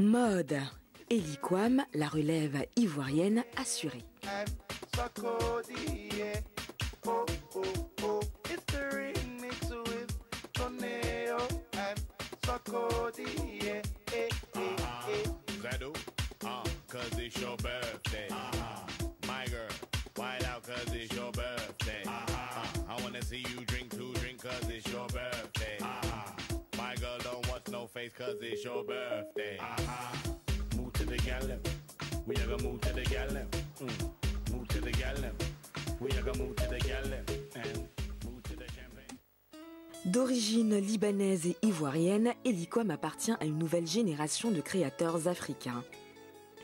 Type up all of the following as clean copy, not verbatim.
Mode. Ellie Kwam, la relève ivoirienne assurée. Zado, cause it's your birthday. My girl, wild out cause it's your birthday. I wanna see you drink cause it's your birthday. My girl don't want no face cause it's your birthday. Move to the gallon, we are gonna move to the gallon. Move to the gallon, we are gonna move to the gallon. And move to the champagne. D'origine libanaise et ivoirienne, Ellie Kwam appartient à une nouvelle génération de créateurs africains.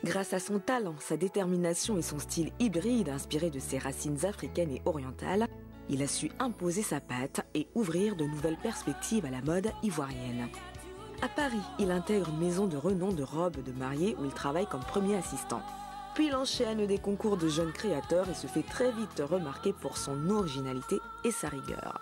Grâce à son talent, sa détermination et son style hybride inspiré de ses racines africaines et orientales, il a su imposer sa patte et ouvrir de nouvelles perspectives à la mode ivoirienne. À Paris, il intègre une maison de renom de robes de mariée où il travaille comme premier assistant. Puis il enchaîne des concours de jeunes créateurs et se fait très vite remarquer pour son originalité et sa rigueur.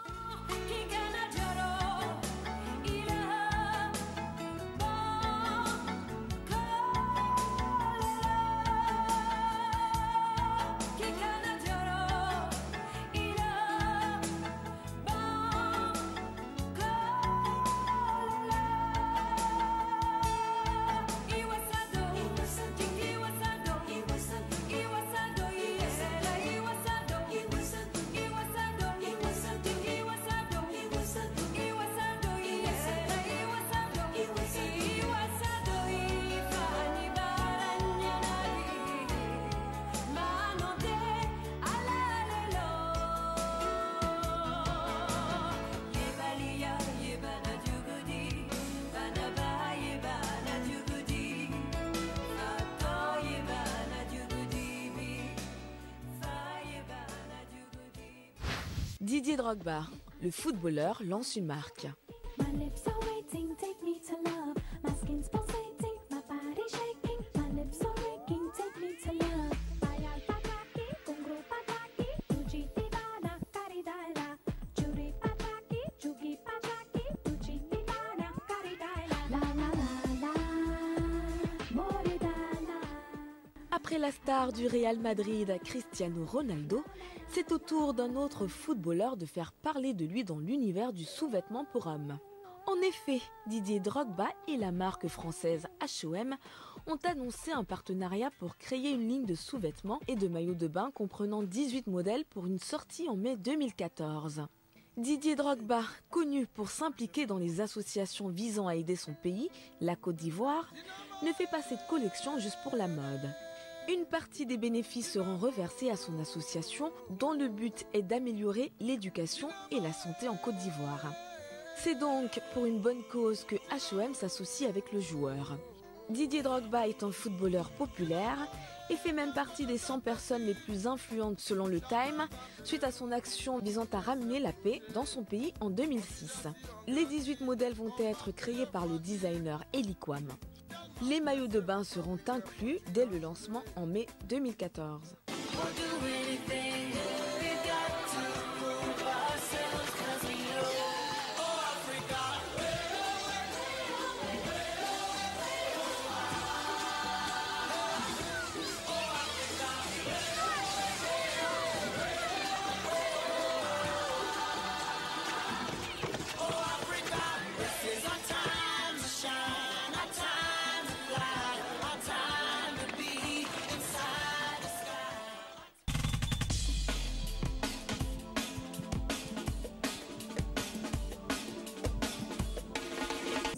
Didier Drogba, le footballeur, lance une marque. Après la star du Real Madrid, Cristiano Ronaldo, c'est au tour d'un autre footballeur de faire parler de lui dans l'univers du sous-vêtement pour hommes. En effet, Didier Drogba et la marque française H&M ont annoncé un partenariat pour créer une ligne de sous-vêtements et de maillots de bain comprenant 18 modèles pour une sortie en mai 2014. Didier Drogba, connu pour s'impliquer dans les associations visant à aider son pays, la Côte d'Ivoire, ne fait pas cette collection juste pour la mode. Une partie des bénéfices seront reversés à son association dont le but est d'améliorer l'éducation et la santé en Côte d'Ivoire. C'est donc pour une bonne cause que H&M s'associe avec le joueur. Didier Drogba est un footballeur populaire et fait même partie des 100 personnes les plus influentes selon le Time suite à son action visant à ramener la paix dans son pays en 2006. Les 18 modèles vont être créés par le designer Ellie Kwam. Les maillots de bain seront inclus dès le lancement en mai 2014.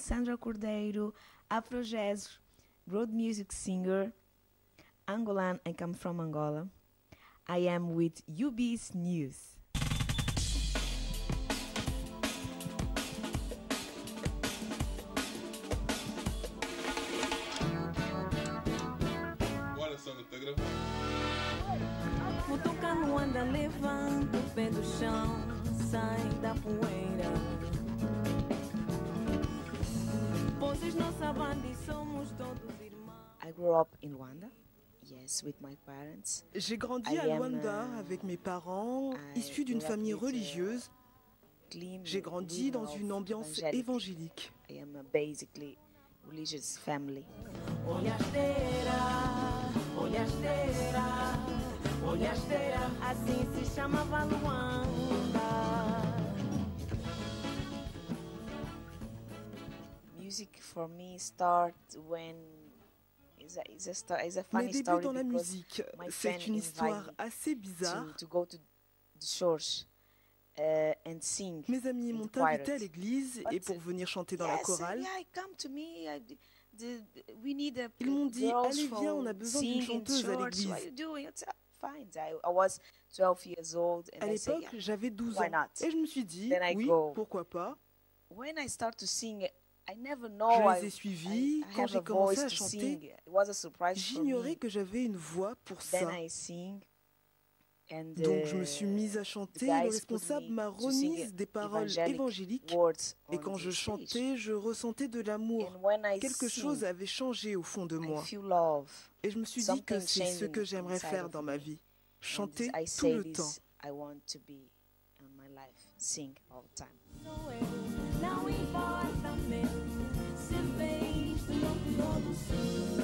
Sandra Cordeiro, Afro Jazz, road music singer, Angolan, I come from Angola. I am with UB's News. Vou tocando, anda, levanta o pé do chão, sai da poeira. Vocês não sabem, somos todos irmãos. I grew up in Rwanda. Yes, with my parents. J'ai grandi à Luanda avec mes parents, issus d'une famille religieuse. J'ai grandi dans une ambiance évangélique. religious family. Olha a esteira, olha a esteira, olha a esteira, assim se chamava Luanda. Music for me start when is a funny Mes débuts story dans la because musique, my c'est friend une histoire invited assez bizarre. to go to the church and sing. Mes amis in m'ont the choir. invité à l'église et But, pour venir chanter dans la Yes, chorale. yeah, come to me. We need a Ils m'ont dit, girls allez viens, on a for besoin d'une singing chanteuse à church. What l'église. are you doing? It's fine. I was 12 years old and À I said, l'époque, yeah. j'avais 12 why ans. not? Et je me suis dit, Then I oui, go. pourquoi pas. When I start to sing, I never know Je les ai I suivis. Quand have j'ai a commencé voice à to chanter, sing. It was a surprise for j'ignorais me. que j'avais une voix pour Then ça. I sing. And, Donc je me suis mise à chanter. the Le guys put responsable me m'a to sing remise des paroles evangelic évangéliques. words Et on quand the je stage. chantais, je ressentais de l'amour. And when I Quelque sing, chose avait changé au fond de I moi. feel love. Et je me suis dit que Something c'est ce changing que j'aimerais inside faire of dans ma me. vie. And Chanter I tout say le this, temps. I want to be in my life, sing all the time. Não importa mesmo se vens do norte ou do sul.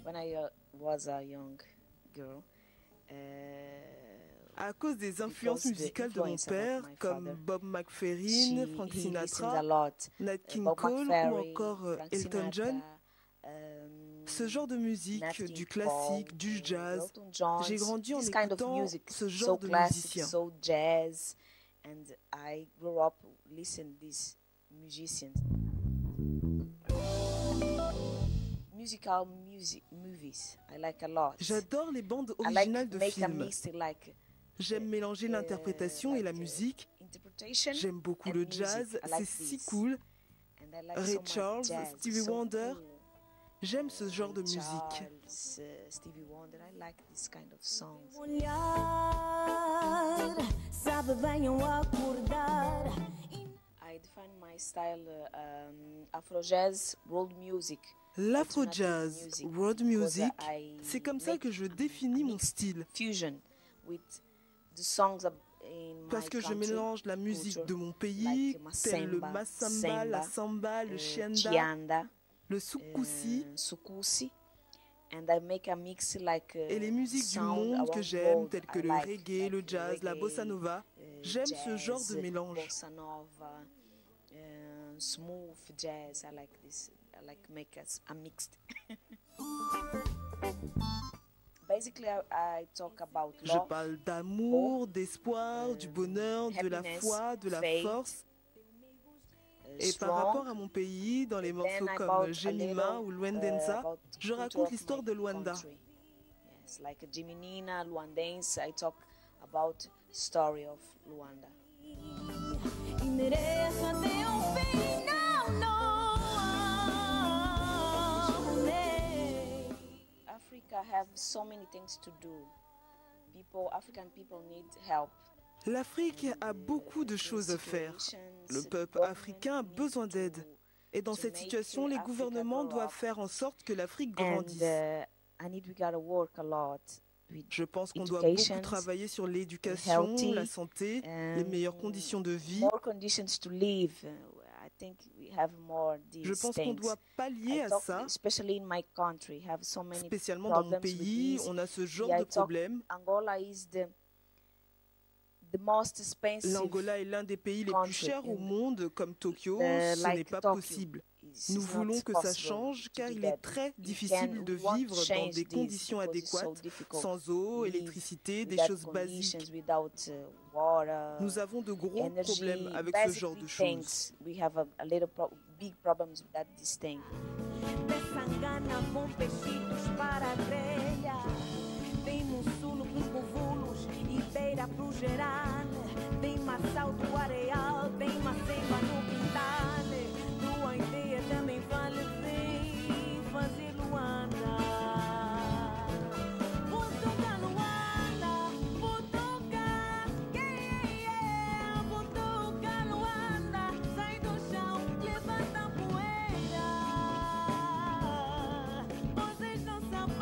When I was a young girl, À cause des influences Because the musicales de mon influence of père, my comme father, Bob McFerrin, Frank he listens a Sinatra, lot. Nat King Bob Cole ou McFerrin, encore Frank Elton John. Sinatra, Ce genre de musique, Nat King du classique, Cole, du jazz, Elton John, j'ai grandi en this kind of écoutant music, ce so genre de classic, musiciens. so jazz, and I grew up listening these musicians. Musical movies, I like a lot. J'adore les bandes I like originales de make a films. mix like J'aime mélanger l'interprétation et la musique. interpretation. J'aime beaucoup and le music. jazz, I like c'est si this. cool. And I like Ray so much Charles, jazz, Stevie so Wonder. cool. J'aime ce genre de Ray musique. Charles, Stevie Wonder, I like this kind of songs. Olhar, sabe bem ao acordar. I define my style Afro jazz, world music. L'afro-jazz, Alternative music, world because music, I c'est comme ça make que je a définis mon mixed style. Fusion with the songs in my Parce que je country, mélange la musique culture, de mon pays, like tel le Masemba, massamba, la Semba, samba, le chianda, Chianda, le soukousi Sukusi, and I make a mix like et les musiques du sound monde around que the j'aime, world. telles que I le like, reggae, le jazz, la reggae, bossa nova. J'aime ce genre de jazz, mélange. bossa nova, smooth jazz. I like this. I like make a mixed. Basically, I talk about Je love, parle d'amour, d'espoir, du bonheur, de la happiness, foi, de la faith, force. Et par strong, rapport à mon pays, dans les and morceaux then comme about a Jemima little, ou Luandensa, about je culture raconte of l'histoire my de Luanda. country. Yes, like Jiminina, Luandense, I talk about story of Luanda. E mereço até o fim. Africa have so many things to do. African people need help. L'Afrique a beaucoup de choses à faire. Le peuple africain a besoin d'aide. Et dans cette situation, les gouvernements doivent faire en sorte que l'Afrique grandisse. Je pense qu'on doit beaucoup travailler sur l'éducation, la santé, les meilleures conditions de vie. Je pense qu'on doit pallier à ça. Spécialement dans mon pays, on a ce genre de problème. L'Angola est l'un des pays les plus chers au monde, comme Tokyo. Ce n'est pas possible. Nous voulons que ça change car il est très difficile de vivre dans des conditions adéquates, sans eau, électricité, des choses basiques. Nous avons de gros problèmes avec ce genre de choses. Pessangana, bom peixitos para a grelha. Vem Mussulo pros bovulos e beira pro Gerane. Vem Massal do Areal, vem Macemba no Quintal. Tua ideia também vale, vem fazer Luanda. Butuca Luanda, Butuca, yeah, Butuca Luanda. Sai do chão, levanta a poeira. Vocês não sabem.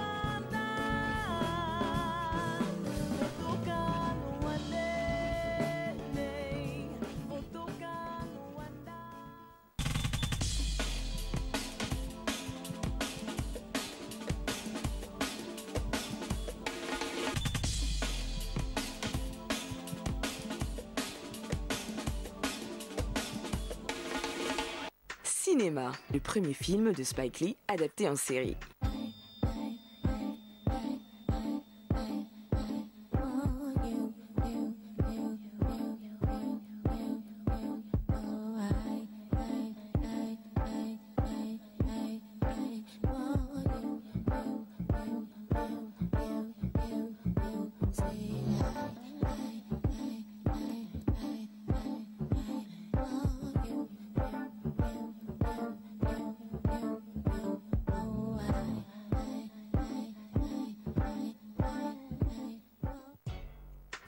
Cinéma, le premier film de Spike Lee adapté en série.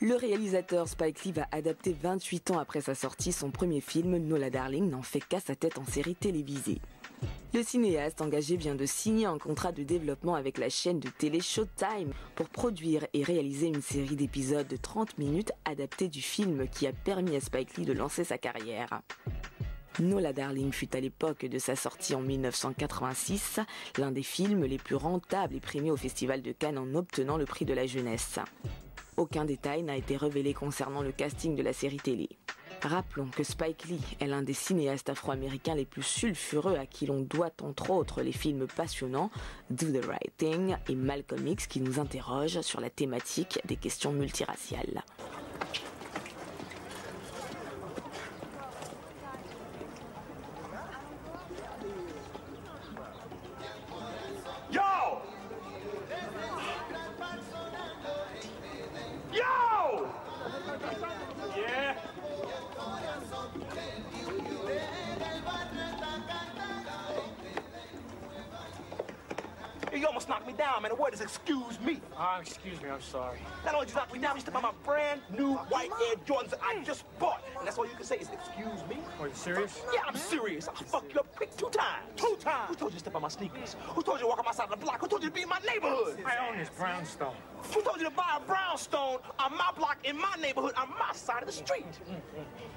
Le réalisateur Spike Lee va adapter 28 ans après sa sortie son premier film, Nola Darling n'en fait qu'à sa tête en série télévisée. Le cinéaste engagé vient de signer un contrat de développement avec la chaîne de télé Showtime pour produire et réaliser une série d'épisodes de 30 minutes adaptés du film qui a permis à Spike Lee de lancer sa carrière. Nola Darling fut à l'époque de sa sortie en 1986 l'un des films les plus rentables et primés au Festival de Cannes en obtenant le prix de la jeunesse. Aucun détail n'a été révélé concernant le casting de la série télé. Rappelons que Spike Lee est l'un des cinéastes afro-américains les plus sulfureux à qui l'on doit entre autres les films passionnants Do the Right Thing et Malcolm X qui nous interrogent sur la thématique des questions multiraciales. You almost knocked me down, man. The word is excuse me. Excuse me, I'm sorry. Not only did you knock me down, you stepped on my brand new white Air Jordans that I just bought. And that's all you can say is excuse me. Are you serious? Yeah, I'm serious. I'll fuck you up quick 2 times. 2 times? Who told you to step on my sneakers? Who told you to walk on my side of the block? Who told you to be in my neighborhood? I own this brownstone. Who told you to buy a brownstone on my block in my neighborhood on my side of the street?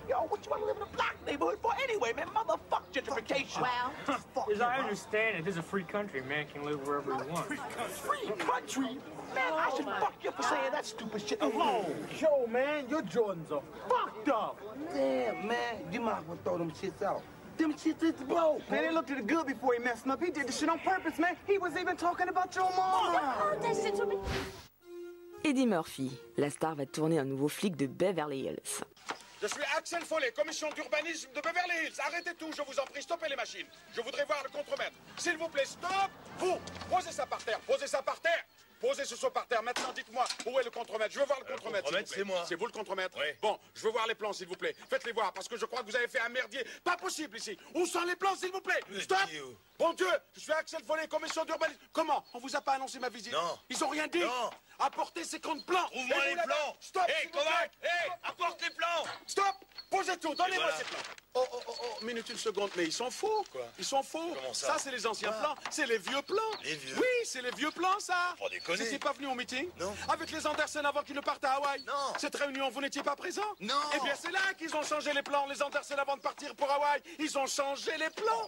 Yo, what you want to live in a black neighborhood for anyway, man? Motherfuck gentrification. Well, As I understand it, this is a free country. Man can live wherever he wants. Free country? Man, I should fuck you for saying that stupid shit alone. Yo, man, your Jordans are Fucked up. damn, man. You might as well throw them shits out. Them shits is broke. Man, they looked at the good before he messed up. He did the shit on purpose, man. He was even talking about your mama. Eddie Murphy, la star va tourner un nouveau flic de Beverly Hills. Je suis Axel Follet, commission d'urbanisme de Beverly Hills. Arrêtez tout, je vous en prie, stoppez les machines. Je voudrais voir le contremaître. S'il vous plaît, stop. Vous, posez ça par terre, posez ça par terre. Posez ce saut par terre. Maintenant, dites-moi, où est le contremaître? Je veux voir le contremaître. Le contremaître, c'est moi. C'est vous le contremaître? Oui. Bon, je veux voir les plans, s'il vous plaît. Faites-les voir, parce que je crois que vous avez fait un merdier. Pas possible ici. Où sont les plans, s'il vous plaît? Stop. Bon Dieu, je suis Axel Follet, commission d'urbanisme. Comment? On vous a pas annoncé ma visite? Non. Ils ont rien dit? Non. Apportez ces comptes plans. Trouve-moi Et les vous, là-bas, plans. Stop. Hé, s'il vous plaît. Kovac, hé, apporte les plans. Stop. Posez tout, donnez-moi voilà. ces plans. Oh, minute, une seconde, mais ils sont faux. Quoi? Ils sont faux. Comment ça? C'est les anciens Quoi? plans, c'est les vieux plans. Les vieux? Oui, c'est les vieux plans, ça. Pas déconner. Vous n'étiez pas venu au meeting? Non. Avec les Andersen avant qu'ils ne partent à Hawaï? Non. Cette réunion, vous n'étiez pas présent? Non. Eh bien, c'est là qu'ils ont changé les plans, les Andersen avant de partir pour Hawaï. Ils ont changé les plans.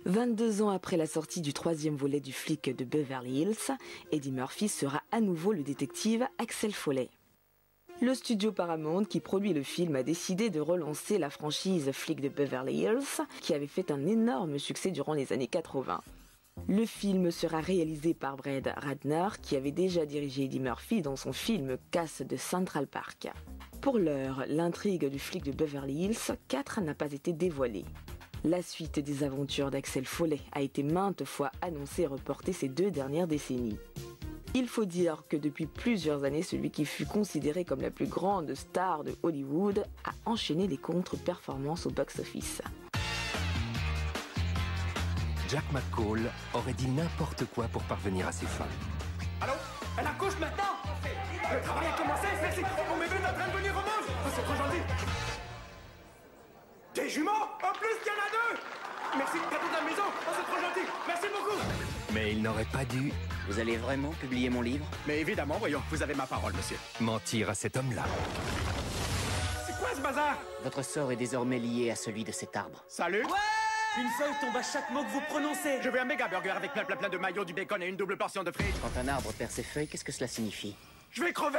22 ans après la sortie du 3e volet du flic de Beverly Hills, Eddie Murphy sera à nouveau le détective Axel Follet. Le studio Paramount qui produit le film a décidé de relancer la franchise Flic de Beverly Hills qui avait fait un énorme succès durant les années 80. Le film sera réalisé par Brad Ratner qui avait déjà dirigé Eddie Murphy dans son film Casse de Central Park. Pour l'heure, l'intrigue du flic de Beverly Hills 4 n'a pas été dévoilée. La suite des aventures d'Axel Follet a été maintes fois annoncée et reportée ces 2 dernières décennies. Il faut dire que depuis plusieurs années, celui qui fut considéré comme la plus grande star de Hollywood a enchaîné les contre-performances au box-office. Jack McCall aurait dit n'importe quoi pour parvenir à ses fins. Allô? Elle accouche maintenant? Le travail a commencé, merci. Mon bébé est en train de venir au monde. Oh, c'est trop gentil. Des jumeaux? En plus, il y en a 2. Merci, cadeau de la maison. Oh, c'est trop gentil. Merci beaucoup. Mais il n'aurait pas dû Vous allez vraiment publier mon livre? Mais évidemment, voyons, vous avez ma parole, monsieur. mentir à cet homme-là. C'est quoi ce bazar? Votre sort est désormais lié à celui de cet arbre. Salut. Une feuille tombe à chaque mot que vous prononcez. Je veux un méga burger avec plein de maillots, du bacon et une double portion de frites. Quand un arbre perd ses feuilles, qu'est-ce que cela signifie? Je vais crever.